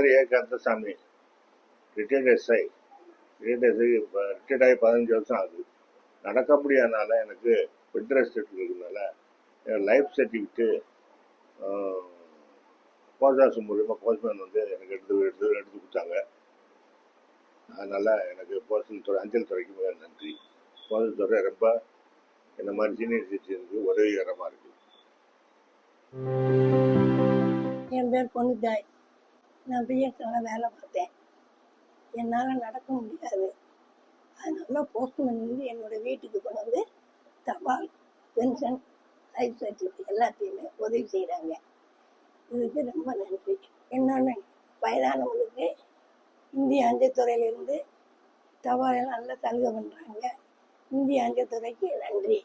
பேர் ஏ Kandasamy, retired SI. Retired ஆகி 15 வருஷம் ஆகுது. நடக்க முடியாதனால எனக்கு பெட் ரெஸ்ட் இருக்கிறதுனால லைஃப் சர்டிஃபிகேட்டு போஸ்ட் ஆஃபீஸ் மூலியமாக போஸ்ட்மேன் வந்து எனக்கு எடுத்து கொடுத்தாங்க. அதனால் எனக்கு போஸ்டல் துறை, அஞ்சல் துறைக்கு மிக நன்றி. போஸ்டல் துறை ரொம்ப இந்த மாதிரி சீனியர் சிட்டிசனுக்கு உதவிகரமாக இருக்குது. என் பேர் பொண்ணுத்தாய். நான் பிஎஸ்என்எல்ல வேலை பார்த்தேன். என்னால் நடக்க முடியாது. அதனால போஸ்ட்மேன் வந்து என்னோடய வீட்டுக்கு கொண்டு வந்து தபால், பென்ஷன், லைஃப் சர்டிஃபிகேட் எல்லாத்தையுமே உதவி செய்கிறாங்க. இதுக்கு ரொம்ப நன்றி. இன்னொன்று, வயதானவங்களுக்கு இந்திய அஞ்சல் துறையிலிருந்து தபால் நல்ல சலுகை பண்ணுறாங்க. இந்திய அஞ்சல் துறைக்கு நன்றி.